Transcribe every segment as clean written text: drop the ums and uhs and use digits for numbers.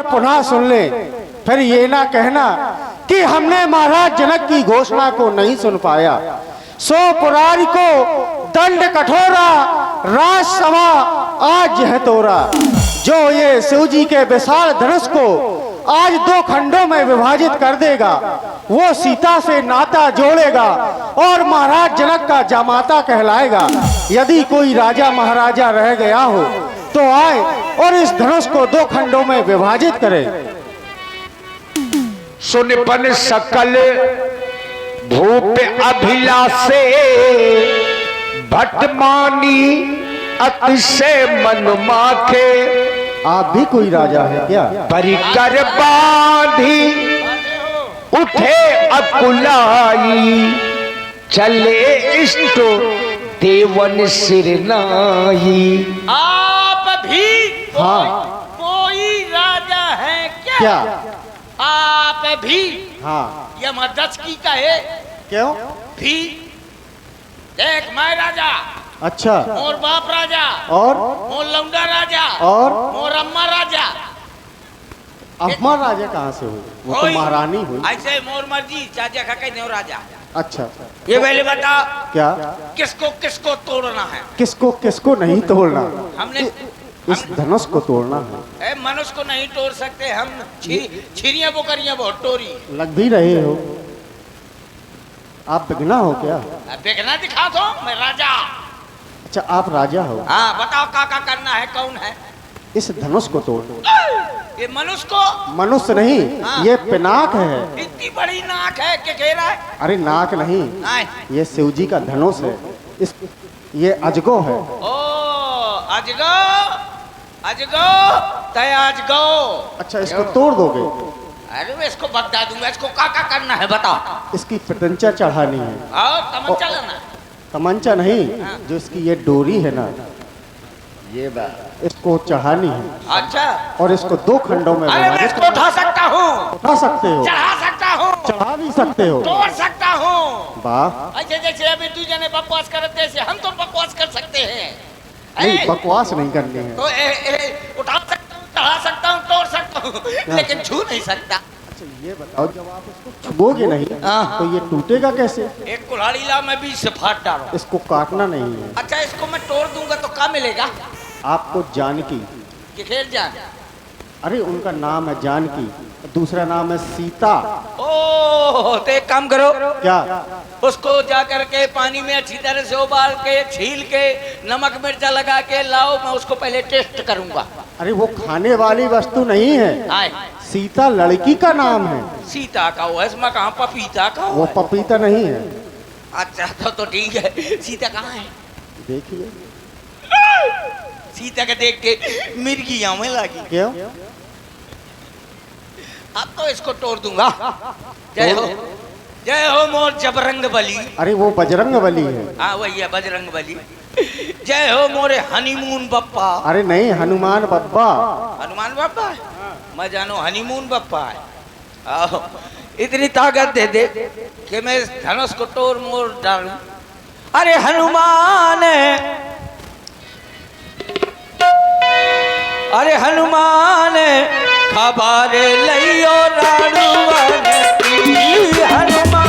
पुनः सुन ले, फिर ये ना कहना कि हमने महाराज जनक की घोषणा को नहीं सुन पाया। सो पुरारी को दंड कठोरा, राज सभा आज है तोरा। जो ये शिव जी के विशाल धनुष को आज दो खंडों में विभाजित कर देगा, वो सीता से नाता जोड़ेगा और महाराज जनक का जामाता कहलाएगा। यदि कोई राजा महाराजा रह गया हो तो आए और इस धनुष को दो खंडों में विभाजित करे। सुनिपन सकल भूप अभिलाषे, भटमानी अतिशय मन माखे। आप भी कोई राजा है क्या? परिकर बांधी उठे अकुलाई, चले इष्ट देवन सिर नाई। आप भी कोई राजा है क्या? आप भी हाँ। ये मदद की का है क्यों? भी देख, मैं राजा, अच्छा। मोर बाप राजा, और मोर लौंडा राजा, और मोर अम्मा राजा। अम्मा राजा कहाँ से हुई? वो तो महारानी हुई। ऐसे मोर मर्जी चाचा खा न्यो राजा। अच्छा। ये पहले बता, क्या? किसको किसको तोड़ना है? किसको किसको नहीं तोड़ना? हमने इस धनुष को तोड़ना है। मनुष्य को नहीं तोड़ सकते हम। छिरियां बोकरियां बहुत तोड़ी। लग भी रहे हो। आप बिगना हो क्या? बेगना दिखा दो, मैं राजा। अच्छा, आप राजा हो। हाँ, बताओ क्या करना है, कौन है? इस धनुष को तोड़। ये मनुष्य को? मनुष्य नहीं, ये पिनाक है। इतनी बड़ी नाक है कि कह रहा है? अरे नाक नहीं, ये शिव जी का धनुष है। ये अजगो है। ओ अजगो, अजगो तय अजगो। अच्छा, इसको तोड़ दोगे? अरे मैं इसको बता दूंगा। इसको क्या करना है बताओ? इसकी प्रत्यंचा चढ़ानी है। और तमंचा लेना? तमंचा नहीं, जो इसकी ये डोरी है ना, ये इसको चढ़ानी है। अच्छा। और इसको दो खंडों में अरे मैं इसको उठा सकता हूँ, उठा सकते हो, चढ़ा सकता हूँ, चढ़ा भी सकते हो, तोड़ सकता हूँ। वाह। अच्छा, जैसे अभी तू जने बकवास करते ऐसे हम तो बकवास कर सकते हैं। नहीं, बकवास नहीं करनी है। तो उठा सकता हूँ, चढ़ा सकता हूँ, तोड़ सकता हूँ, लेकिन छू नहीं सकता। अच्छा, ये बताओ, जब आप इसको छुओगे नहीं तो ये टूटेगा कैसे? एक कुल्हाड़ी ला, मैं बीच से फाड़ डालूं। इसको काटना नहीं है। अच्छा, इसको मैं तोड़ दूंगा तो क्या मिलेगा? आपको जानकी। कि खेल जान? अरे उनका नाम है जानकी, दूसरा नाम है सीता। ओह, तो एक काम करो। क्या? उसको जा करके पानी में अच्छी तरह से उबाल के, छील के, नमक मिर्चा लगा के लाओ, मैं उसको पहले टेस्ट करूंगा। अरे वो खाने वाली वस्तु नहीं है। आए। सीता लड़की का नाम है। सीता का हुआ, इसमें कहाँ पपीता का? वो पपीता नहीं है। अच्छा, तो ठीक है। सीता कहाँ है? देखिए। सीता का देख के मिर्गियां में लगी। क्यों? अब तो इसको तोड़ दूंगा। जय हो, जय हो मोर जबरंग बली। अरे वो बजरंग बली है। हाँ, वही है बजरंग बली। जय हो मोरे हनीमून बप्पा। अरे नहीं, हनुमान बप्पा। हनुमान बप्पा है? मैं जानो हनीमून बप्पा है। आओ, इतनी ताकत दे दे कि मैं इस धनुष को तोड़ मोड़ डालूं। अरे हनुमान, अरे हनुमान, खबर लियो राणुवन की। हनुमान,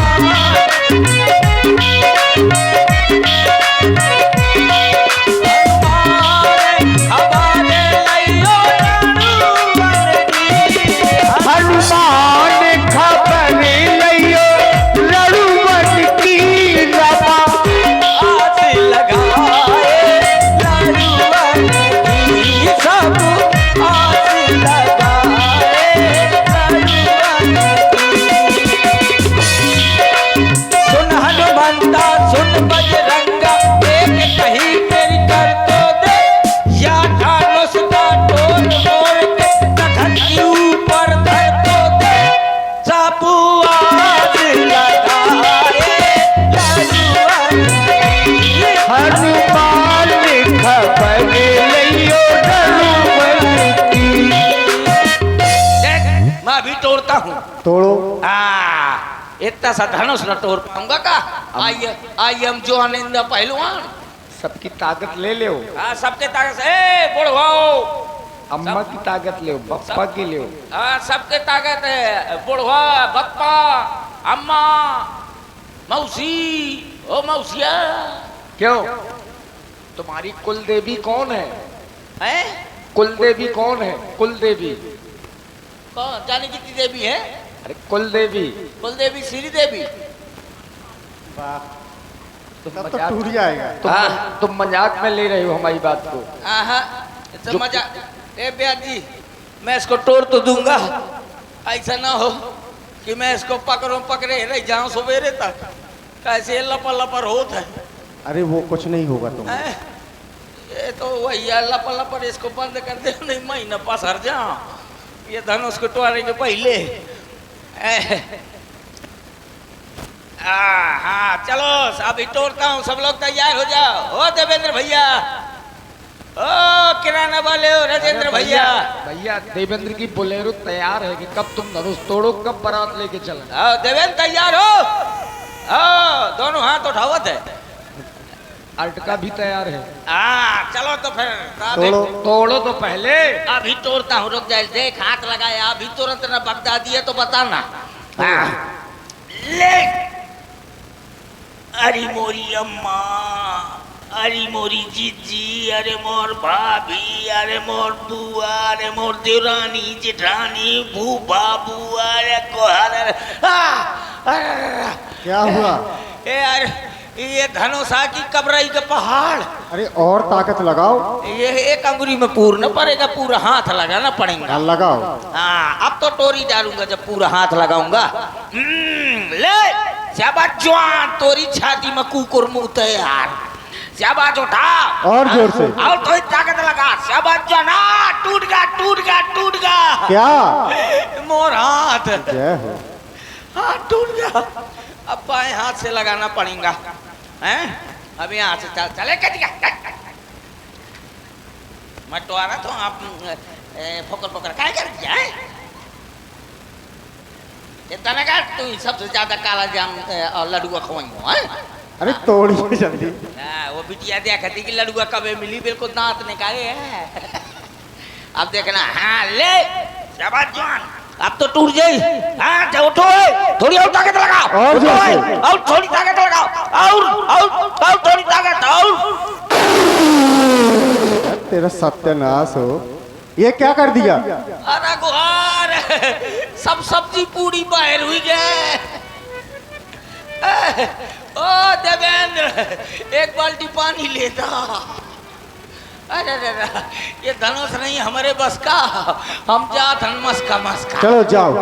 तोड़ो। इतना सा धनुष न तोड़ पाऊंगा का? आई एम जो आनंद पहलवान। सबकी ताकत ले लो। सबके ताकत से बुढ़वाओ अम्मा की ताकत ले, पप्पा की ले। हाँ सबके ताकत है, बुढ़वा, बप्पा, अम्मा, मौसी, ओ मौसिया। क्यों? तुम्हारी कुल देवी कौन है? हैं? कुल देवी कौन है? कुल देवी कौन? जाने कितनी देवी है? अरे कुल देवी। कुल देवी श्री देवी। तब तो टूट जाएगा। तुम मजाक में ले रहे हो हमारी बात को। तो मजा ए ब्याह जी, मैं इसको तोड़ तो दूंगा, ऐसा ना हो कि मैं इसको पकड़े रह जाऊं सवेरे तक, कैसे लपर लपर होता है। अरे वो कुछ नहीं होगा तुम। ये तो वही लपर लपर, इसको बंद कर दे, नहीं मैं न पसर जाऊं ये धनुष को तोड़ने के पहले। हाँ चलो अभी तोड़ता हूँ, सब लोग तैयार हो जाओ। ओ देवेंद्र भैया, ओ किराना वाले हो राजेंद्र भैया। भैया देवेंद्र की बोलेरो तैयार है कि कब तुम धनुष तोड़ो, कब बारात लेके चलना। देवेंद्र तैयार हो? दोनों हाथ उठावत है। अर्टका भी तैयार है। चलो तो फिर तोड़ो तो पहले। अभी तोड़ता हूँ, रुक जाए, देख हाथ लगाया अभी तुरंत न बगदा दिया तो बताना। ले अरे मोरी अम्मा, अरे मोरी जीजी, अरे मोर भाभी, अरे मोर बुआ, अरे मोर देवरानी जेठानी, भूबा बुआ, अरे कोहर। क्या हुआ? ये धनुषा की कबराई का पहाड़। अरे और ताकत लगाओ। ये एक अंगुली में पूर्ण पड़ेगा, पूरा हाथ लगाना पड़ेगा। लगाओ। अब तो टोरी डालूंगा जब पूरा हाथ लगाऊंगा। ले शाबाश जवान, तोरी छाती में कुकुर मुंह तैयार। शाबाश उठा और जोर से। और थोड़ी ताकत लगा। शाबाश जवान। टूट गया। क्या? मोर हाथ। जय हो। हाथ टूट गया, अब बाएं हाथ से लगाना पड़ेगा। हैं? अब यहाँ से चले कटिया। मैं तो आ रहा था, आप फोकर क्या कर दिया है? इतना का तू सबसे ज्यादा काला जाम और लड्डुआ खवाएंगे। अरे तोड़िए जल्दी। वो बिटिया देखा थी कि लड्डुआ कब मिली, बिल्कुल दांत निकाले है। अब देखना। हाँ ले शाबाश जवान, अब तो टूट गई। हाँ उठो, थोड़ी और ताकत लगाओ। और थोड़ी ताकत लगाओ। और थोड़ी ताकत। और तेरा सत्यानाश हो, ये क्या कर दिया? अरे गुहार, सब सब्जी पूरी बाहर हुई गए। ओ देवेंद्र, एक बाल्टी पानी लेता। अरे ये धनुष नहीं हमारे बस का, हम जात हन मस्का। चलो जाओ।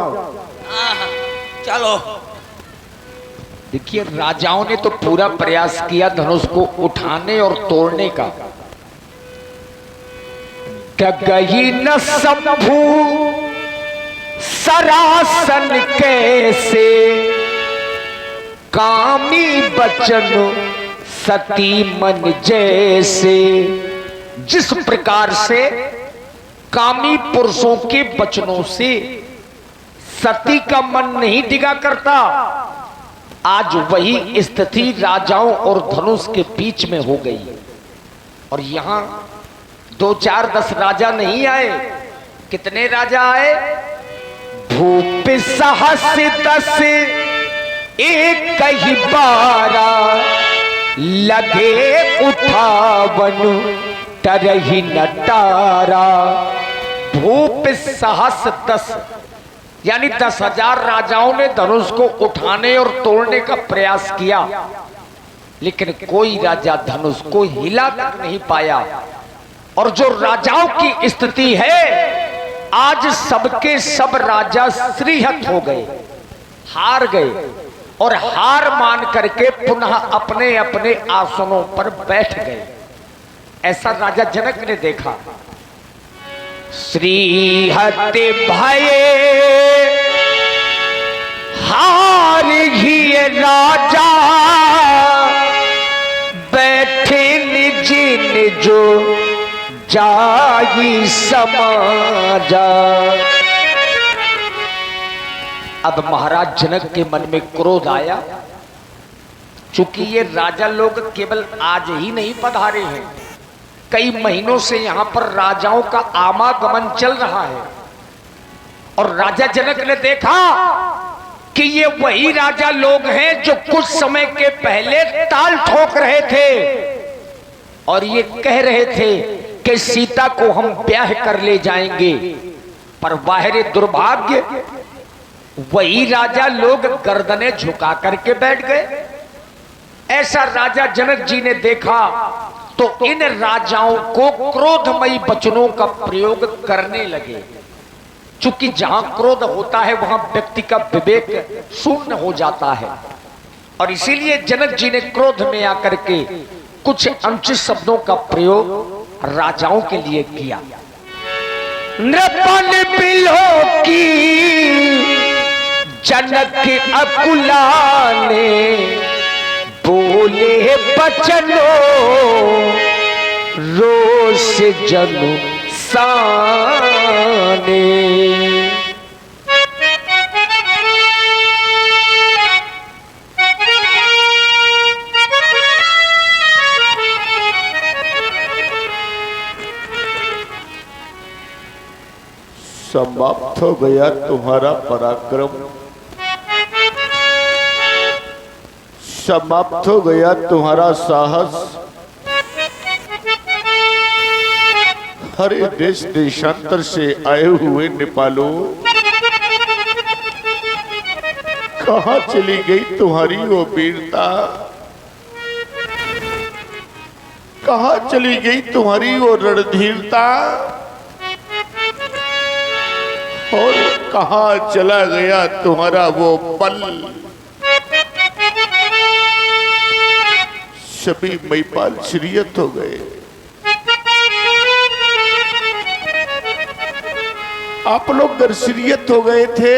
चलो। देखिए राजाओं ने तो पूरा प्रयास किया धनुष को उठाने और तोड़ने का। गई न संभू सरासन कैसे, कामी बचन सती मन जैसे। जिस प्रकार से कामी पुरुषों के वचनों से सती का मन नहीं टिका करता, आज वही स्थिति राजाओं और धनुष के बीच में हो गई। और यहां 2 4 10 राजा नहीं आए, कितने राजा आए? भूप सहस 10 एक ही 12, लगे उठावन तरही नटारा। भूप सहस 10 यानी 10,000 राजाओं ने धनुष को उठाने और तोड़ने का प्रयास किया, लेकिन कोई राजा धनुष को हिला तक नहीं पाया। और जो राजाओं की स्थिति है, आज सबके सब राजा श्रीहत हो गए, हार गए, और हार मान करके पुनः अपने अपने आसनों पर बैठ गए। ऐसा राजा जनक ने देखा। श्रीहत भये हार ही राजा, बैठे निज निजो जाई समाजा। अब महाराज जनक के मन में क्रोध आया, चूंकि ये राजा लोग केवल आज ही नहीं पधारे हैं, कई महीनों से यहां पर राजाओं का आवागमन चल रहा है और राजा जनक ने देखा कि ये वही राजा लोग हैं जो कुछ समय के पहले ताल ठोक रहे थे और ये कह रहे थे कि सीता को हम ब्याह कर ले जाएंगे, पर बाहरी दुर्भाग्य वही राजा लोग गर्दनें झुका करके बैठ गए। ऐसा राजा जनक जी ने देखा तो इन राजाओं को क्रोधमयी वचनों का प्रयोग करने लगे। चूंकि जहां क्रोध होता है वहां व्यक्ति का विवेक शून्य हो जाता है और इसीलिए जनक जी ने क्रोध में आकर के कुछ अनुचित शब्दों का प्रयोग राजाओं के लिए किया। नृपन बिलो की जनक अकुलाने बोले बचनो रोष जनु साने। समाप्त हो गया तुम्हारा पराक्रम, समाप्त हो गया तुम्हारा साहस। हरे देश देशांतर से आए हुए नेपालों, कहां चली गई तुम्हारी वो वीरता, कहां चली गई तुम्हारी वो रणधीरता, और कहां चला गया तुम्हारा वो पल। सभी महिपाल श्रीयत हो गए। आप लोग अगर श्रीयत हो गए थे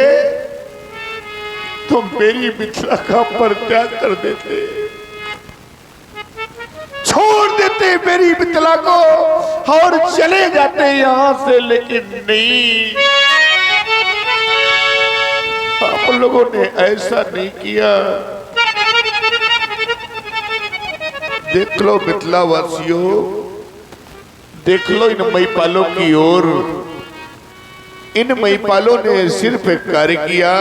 तो मेरी मिथिला का परित्याग कर देते, छोड़ देते मेरी मिथिला को और चले जाते यहां से, लेकिन नहीं, आप लोगों ने ऐसा नहीं किया। देख लो मिथिला वासियों, देख लो इन महिपालों की ओर। इन महिपालों ने सिर्फ एक कार्य किया,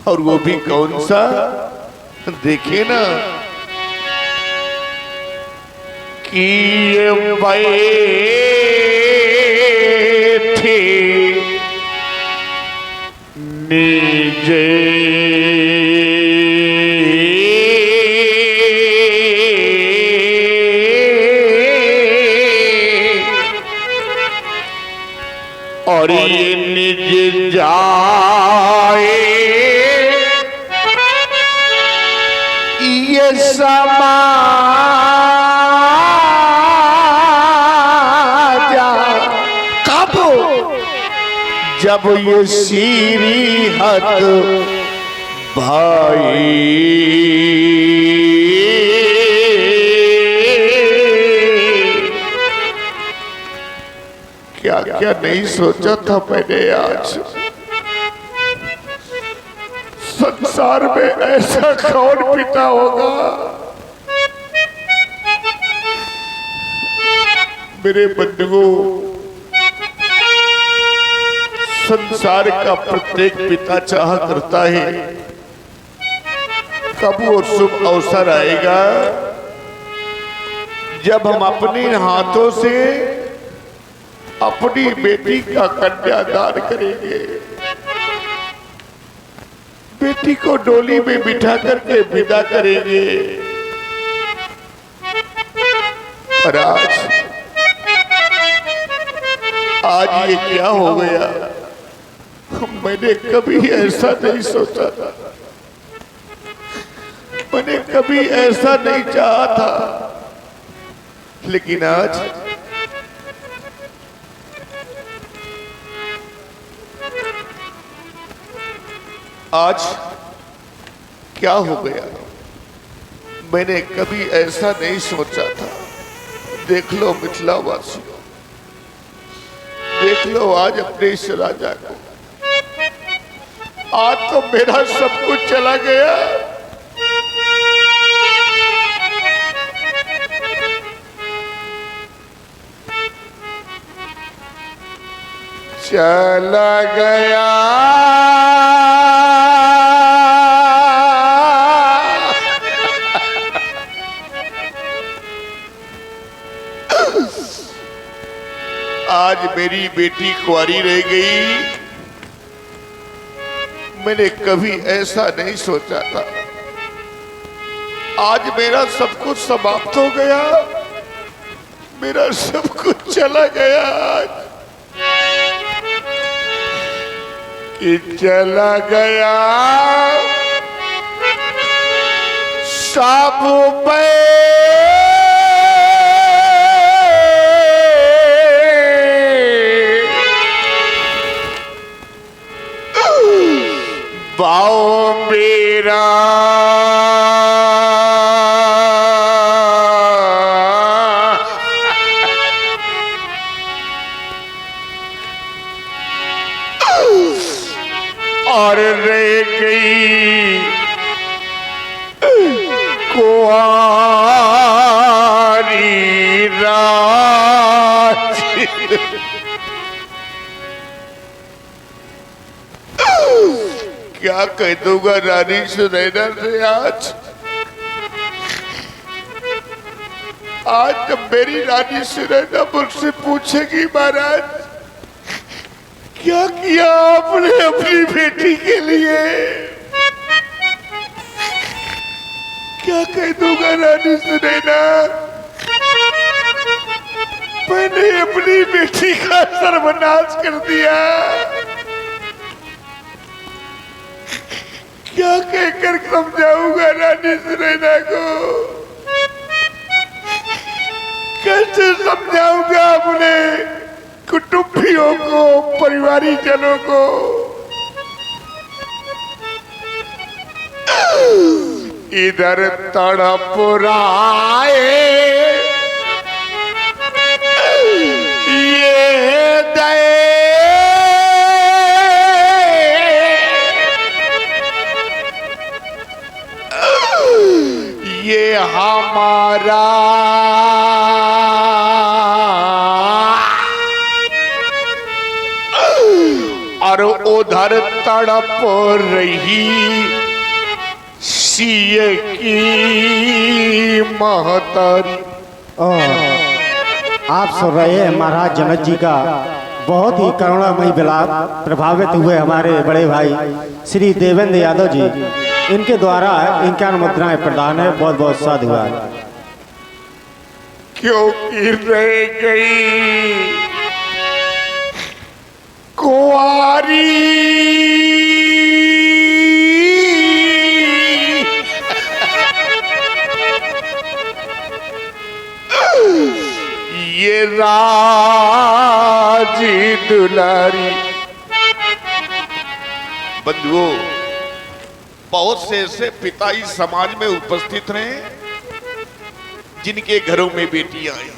और वो भी कौन सा, देखे ना, कि ये थे निजे और ये निज जाए ये समाजा, कब, जब ये सीरी हत भाई। क्या क्या नहीं सोचा था मैंने आज। संसार में ऐसा कौन पिता होगा। मेरे बंधुओं, संसार का प्रत्येक पिता चाह करता है कब वो शुभ अवसर आएगा जब हम अपने हाथों से अपनी बेटी का कन्यादान करेंगे, बेटी को डोली में बिठा करके विदा करेंगे। और आज ये क्या हो गया, मैंने कभी ऐसा नहीं सोचा था, मैंने कभी ऐसा नहीं चाहा था, लेकिन आज क्या हो गया, मैंने कभी ऐसा नहीं सोचा था। देख लो मिथिला वासियों, देख लो आज अपने इस राजा को, आज तो मेरा सब कुछ चला गया। चला गया आज मेरी बेटी कुंवारी रह गई। मैंने कभी ऐसा नहीं सोचा था। आज मेरा सब कुछ समाप्त हो गया, मेरा सब कुछ चला गया। आज कि चला गया सब पे बाओ मेरा और रह गई कुंवारी रात। क्या कह दूंगा रानी सुनैना से आज जब मेरी रानी सुनैना मुझसे पूछेगी महाराज क्या किया आपने अपनी बेटी के लिए, क्या कह दूंगा रानी सुनैना मैंने अपनी बेटी का सर्वनाश कर दिया। क्या कहकर समझाऊंगा रानी सुनैना को, कैसे समझाऊंगा अपने कुटुंबियों को, परिवारीजनों को। इधर तड़प रहा है ये दे ये हमारा और उधर तड़प रही सीए की महतारी। आप सुन रहे हैं महाराज जनक जी का बहुत ही करुणामयी विलाप। प्रभावित हुए हमारे बड़े भाई श्री देवेंद्र यादव जी, इनके द्वारा 51 मुद्राएं प्रदान है। बहुत बहुत साधुवाद। क्योंकि रह गई कुंवारी ये राजी दुलारी। बंधुओं, बहुत से ऐसे पिता इस समाज में उपस्थित रहे जिनके घरों में बेटियां आई,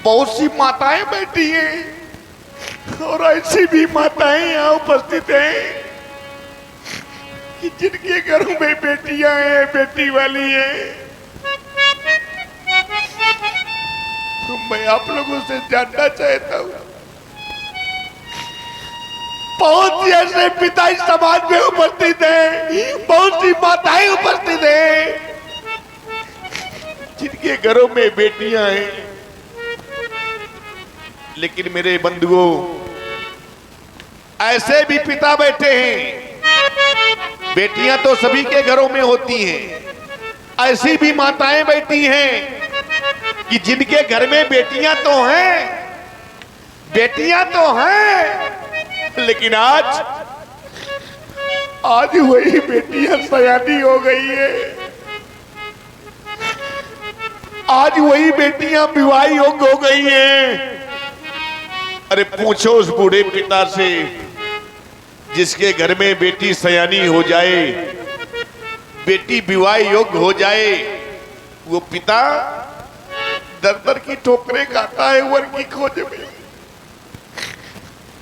बहुत सी माताएं बैठी हैं और ऐसी भी माताएं यहाँ उपस्थित हैं कि जिनके घरों में बेटियां हैं, बेटी वाली हैं। तो मैं आप लोगों से जानना चाहता हूं, बहुत सी ऐसे पिता इस समाज में उपस्थित हैं, बहुत सी माताएं उपस्थित हैं जिनके घरों में बेटियां हैं। लेकिन मेरे बंधुओं, ऐसे भी पिता बैठे हैं, बेटियां तो सभी के घरों में होती हैं, ऐसी भी माताएं बैठी हैं कि जिनके घर में बेटियां तो हैं, बेटियां तो हैं, लेकिन आज वही बेटियां सयानी हो गई है, आज वही बेटियां विवाह योग्य हो गई हैं। अरे पूछो उस बूढ़े पिता से जिसके घर में बेटी सयानी हो जाए, बेटी विवाह योग्य हो जाए, वो पिता दर दर की ठोकरें खाता है वर की खोज में,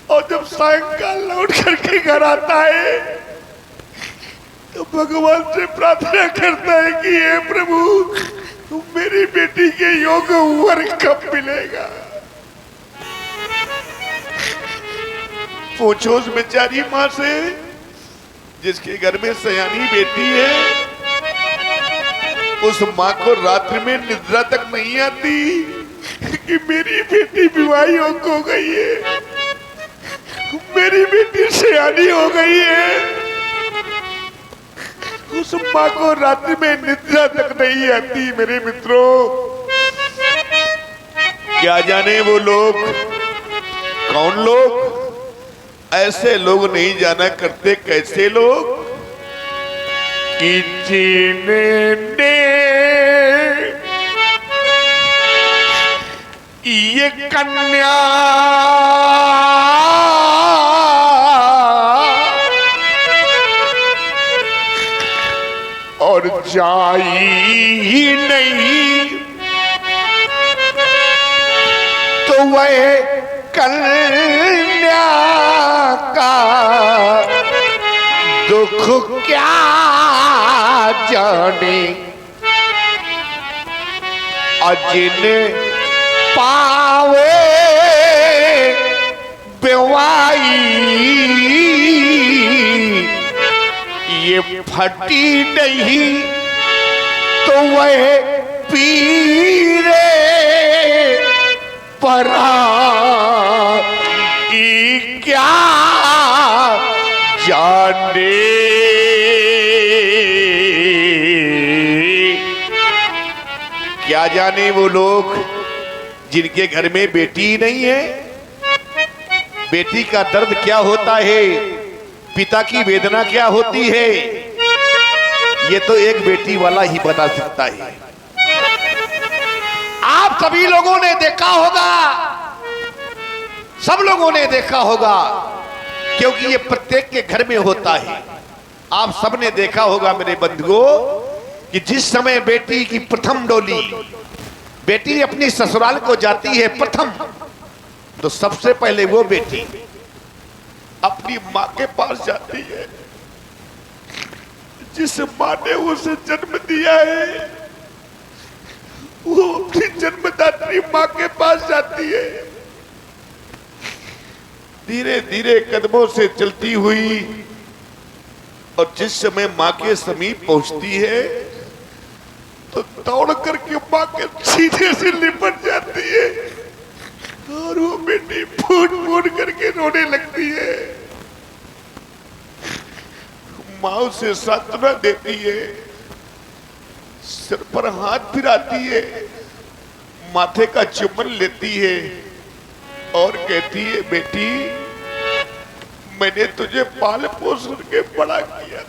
और जब सायंकाल लौट करके घर आता है तो भगवान से प्रार्थना करता है कि हे प्रभु, तुम मेरी बेटी के योग्य वर कब मिलेगा। पूछो उस बेचारी माँ से जिसके घर में सयानी बेटी है, उस माँ को रात्रि में निद्रा तक नहीं आती कि मेरी बेटी विवाही हो गई है, मेरी बेटी सयानी हो गई है। उस माँ को रात्रि में निद्रा तक नहीं आती। मेरे मित्रों, क्या जाने वो लोग कौन लोग, ऐसे लोग नहीं जाना करते कैसे लोग कि जिन्होंने ये कन्या और जाई ही नहीं तो वह कन्या का दुख क्या जाने। अजिन पावे बेवाई ये फटी नहीं तो वह पीरे परा क्या जाने। क्या जाने वो लोग जिनके घर में बेटी ही नहीं है, बेटी का दर्द क्या होता है, पिता की वेदना क्या होती है, ये तो एक बेटी वाला ही बता सकता है। आप सभी लोगों ने देखा होगा, सब लोगों ने देखा होगा, क्योंकि ये प्रत्येक के घर में होता है। आप सबने देखा होगा मेरे बंधुओं कि जिस समय बेटी की प्रथम डोली, बेटी अपनी ससुराल को जाती है प्रथम, तो सबसे पहले वो बेटी अपनी माँ के पास जाती है, जिस माँ ने उसे जन्म दिया है, वो अपनी जन्मदात्री माँ के पास जाती है। धीरे धीरे कदमों से चलती हुई, और जिस समय माँ के समीप पहुंचती है तो दौड़ करके माँ के सीधे से लिपट जाती है, और वो बेटी फूट फूट करके रोने लगती है। माँ उसे सांत्वना देती है, सिर पर हाथ फिराती है, माथे का चुम्बन लेती है और कहती है, बेटी मैंने तुझे पाल पोस करके बड़ा किया,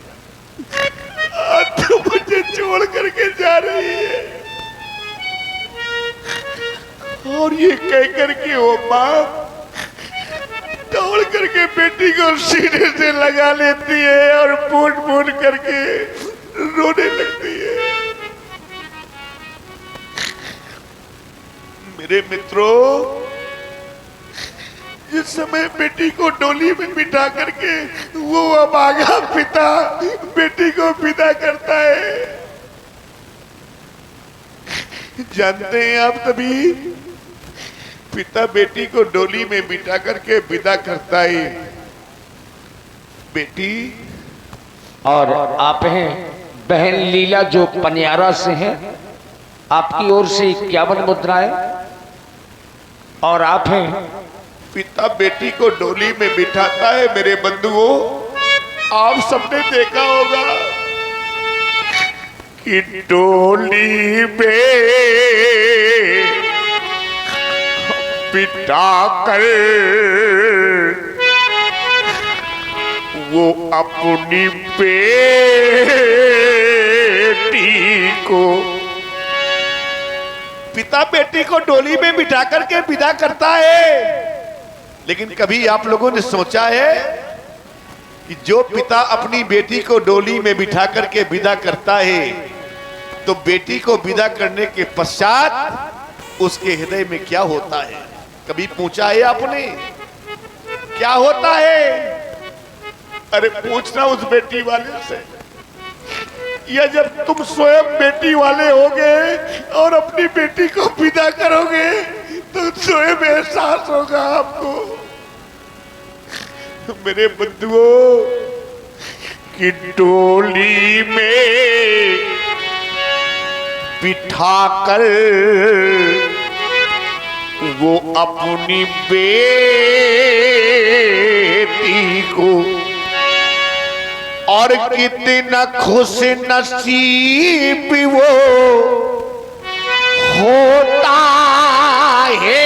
आज तो मुझे छोड़ करके जा रही है। और ये कह करके वो माँ दौड़ करके बेटी को सीने से लगा लेती है और फूट फूट करके रोने लगती है। मेरे मित्रों, जिस समय बेटी को डोली में बिठा करके वो अभागा पिता बेटी को विदा करता है, जानते हैं आप, तभी पिता बेटी को डोली में बिठा करके विदा करता है। बेटी और आप हैं बहन लीला जो पनियारा से हैं, आपकी ओर से 51 मुद्राएं, और आप हैं पिता बेटी को डोली में बिठाता है। मेरे बंधुओं, आप सबने देखा होगा कि डोली में बिठा कर वो अपनी बेटी को, पिता बेटी को डोली में बिठा करके विदा करता है। लेकिन कभी आप लोगों ने सोचा है कि जो पिता अपनी बेटी को डोली में बिठा करके विदा करता है, तो बेटी को विदा करने के पश्चात उसके हृदय में क्या होता है? कभी पूछा है आपने क्या होता है? अरे पूछना उस बेटी वाले से, या जब तुम स्वयं बेटी वाले होगे और अपनी बेटी को विदा करोगे तो स्वयं एहसास होगा आपको। मेरे बंधुओं की डोली में बिठाकर वो अपनी बेटी को, और कितना खुश नसीब वो होता है।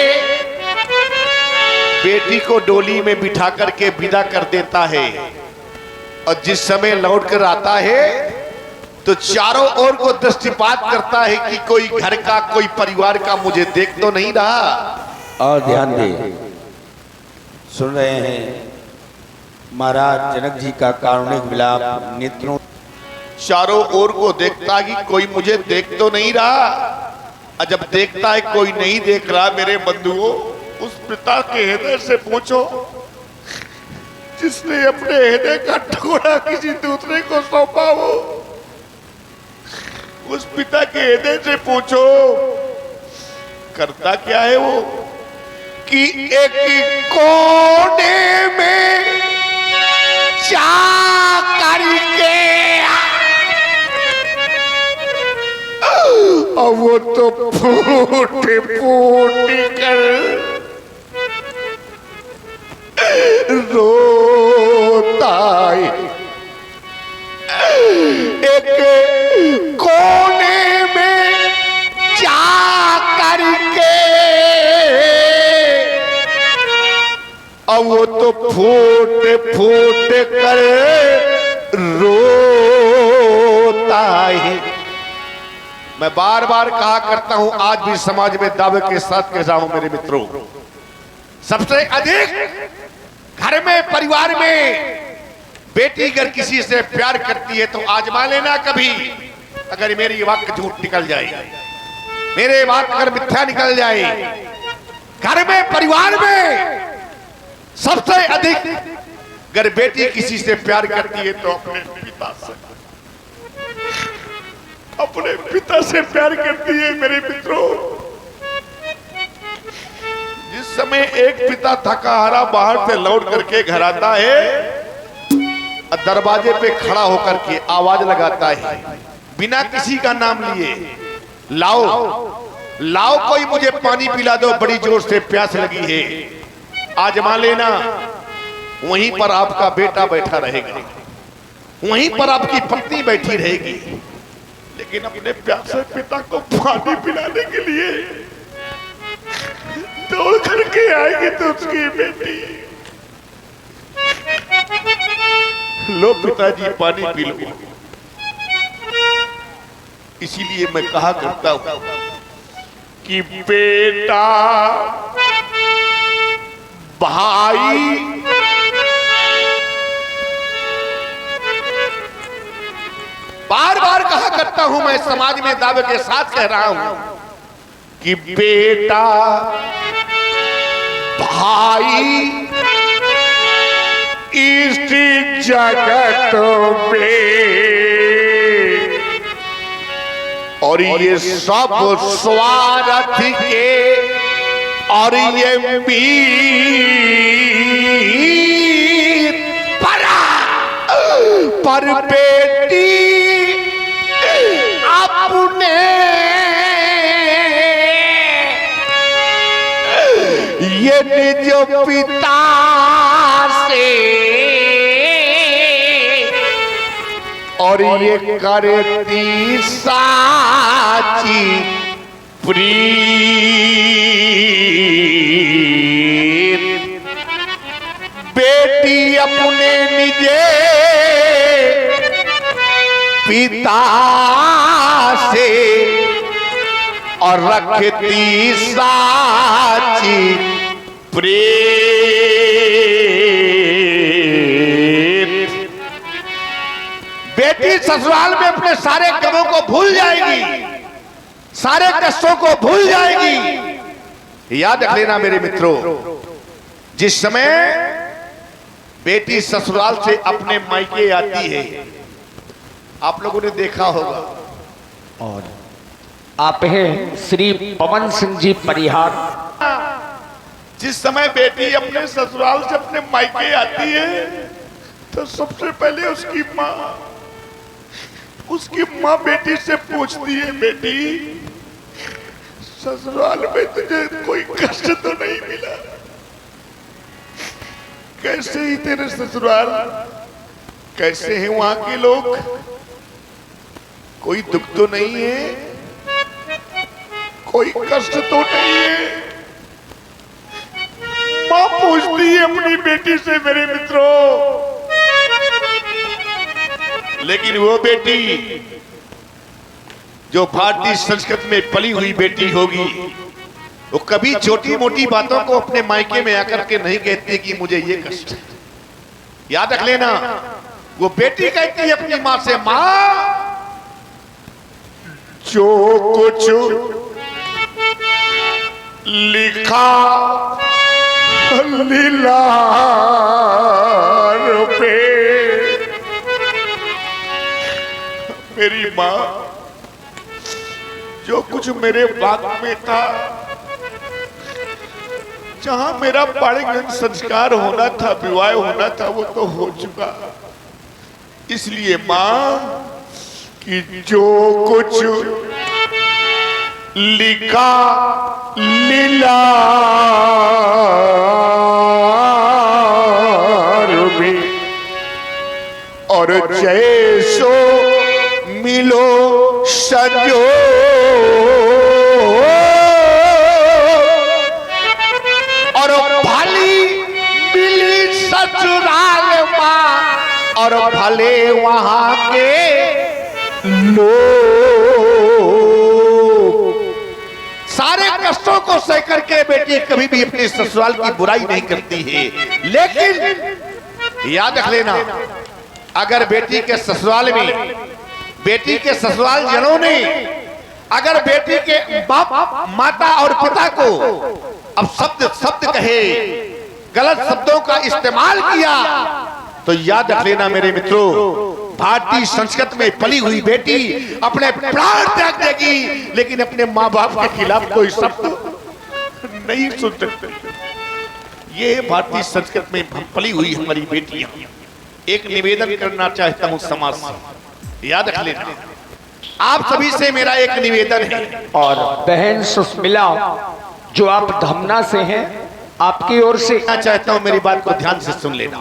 बेटी को डोली में बिठा करके विदा कर देता है, और जिस समय लौट कर आता है तो चारों ओर को दृष्टिपात करता है कि कोई घर का, कोई परिवार का मुझे देख तो नहीं रहा। और ध्यान दे, सुन रहे हैं महाराज जनक जी का कारुणिक विलाप नेत्रों। चारों ओर को देखता कि कोई मुझे देख तो नहीं रहा, और जब देखता है कोई नहीं देख रहा, मेरे बंधुओं उस पिता के हृदय से पूछो जिसने अपने हृदय का टुकड़ा किसी दूसरे को सौंपा हो। उस पिता के हृदय से पूछो करता क्या है वो, कि एक कोने में जा करके और वो तो फूट कर रोता है। एक कोने में जा करके और वो तो फूट कर रोता है। मैं बार बार कहा करता हूं, आज भी समाज में दावे के साथ कह रहा हूं मेरे मित्रों, सबसे अधिक घर में, परिवार में बेटी अगर किसी से प्यार करती है तो आजमा लेना कभी। अगर मेरी वाक्य झूठ निकल जाए, मेरे वाक्य अगर मिथ्या निकल जाए, घर में, परिवार में सबसे अधिक अगर बेटी किसी से प्यार करती है तो अपने पिता से प्यार करती है मेरे मित्रों। जिस समय एक पिता थका हारा बाहर से लौट करके घर आता है, दरवाजे पे खड़ा होकर के आवाज लगाता है बिना किसी का नाम लिए, लाओ लाओ कोई मुझे पानी पिला दो, बड़ी जोर से प्यास लगी है। आजमा लेना, वहीं पर आपका बेटा बैठा रहेगा, वहीं पर आपकी पत्नी बैठी रहेगी, लेकिन अपने प्यासे पिता को पानी पिलाने के लिए दौड़ करके आएगी तो उसकी बेटी, लो पिताजी पानी पी लो। इसीलिए मैं कहा करता हूं कि बेटा, भाई, बार बार कहा करता हूं मैं, समाज में दावे के साथ कह रहा हूं कि बेटा, भाई इस जगत में, और ये सब स्वार्थ के, और ये मीर पर बेटी अपने ये निज पिता से, और ये करती साची प्रीत। बेटी अपने निजे पिता से और रखती साची प्रीत। बेटी ससुराल में अपने सारे गमों को भूल जाएगी, सारे कष्टों को भूल जाएगी। याद रख लेना मेरे मित्रों, जिस समय बेटी ससुराल से अपने मायके आती है, आप लोगों ने देखा होगा, और आप हैं श्री पवन सिंह जी परिहार, जिस समय बेटी अपने ससुराल से अपने मायके आती है तो सबसे पहले उसकी माँ बेटी से पूछती है, बेटी ससुराल में तुझे कोई कष्ट तो नहीं मिला? कैसे ही तेरे ससुराल, कैसे हैं वहां के लोग? कोई दुख तो नहीं है? कोई कष्ट तो नहीं है? मां पूछती है अपनी बेटी से मेरे मित्रों। लेकिन वो बेटी जो भारतीय संस्कृति में पली हुई बेटी होगी, वो कभी छोटी मोटी बातों को अपने मायके में आकर के नहीं कहती कि मुझे ये कष्ट है। याद रख लेना, वो बेटी कहती है अपनी मां से, मां जो कुछ लिखा लीलार पे, मेरी मां जो कुछ मेरे भाग्य में था, जहां मेरा बालिगन संस्कार होना था, विवाह होना था, वो तो हो चुका। इसलिए मां कि जो कुछ लिखा लीला और जैसो मिलो सजो, और भली मिली ससुराल मां, और भले वहां के लोग। सारे कष्टों को सह करके बेटी कभी भी अपने ससुराल की बुराई नहीं करती है। लेकिन याद रख लेना, अगर बेटी के ससुराल में, बेटी के ससुराल जनों ने अगर बेटी के बाप, माता और पिता को अब शब्द कहे, गलत शब्दों का इस्तेमाल किया, तो याद रख लेना मेरे मित्रों, भारतीय संस्कृति में पली हुई बेटी अपने प्राण त्याग देगी, लेकिन अपने माँ बाप के खिलाफ कोई शब्द नहीं सुन सकते। ये भारतीय संस्कृति में पली हुई हमारी बेटियां। एक निवेदन करना चाहता हूं समाज से, याद रख लेना, आप सभी से मेरा एक निवेदन है। और बहन सुस्मिला जो आप धमना से हैं, आपकी ओर से चाहता हूं, मेरी बात को ध्यान से सुन लेना।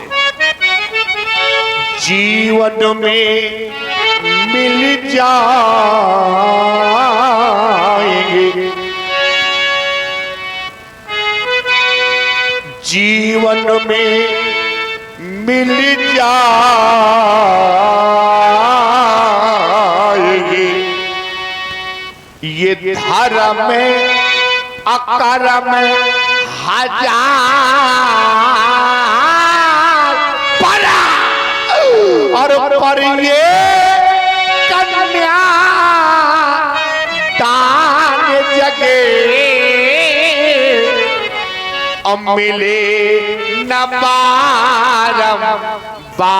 जीवन में मिल जाएंगे, जीवन में मिल जाएंगे, ये धर्म में अकर्म हजार परा, और पर ये कन्या दान जगे, मिले न बारम बार,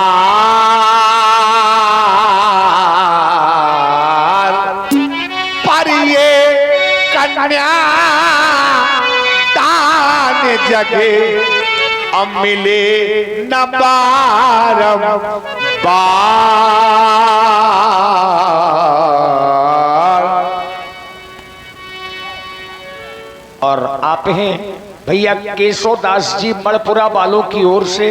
पर ये कन्या दान जगे, मिले न बारम बार। और आप हैं भैया केशव दास जी मणपुरा वालों की ओर से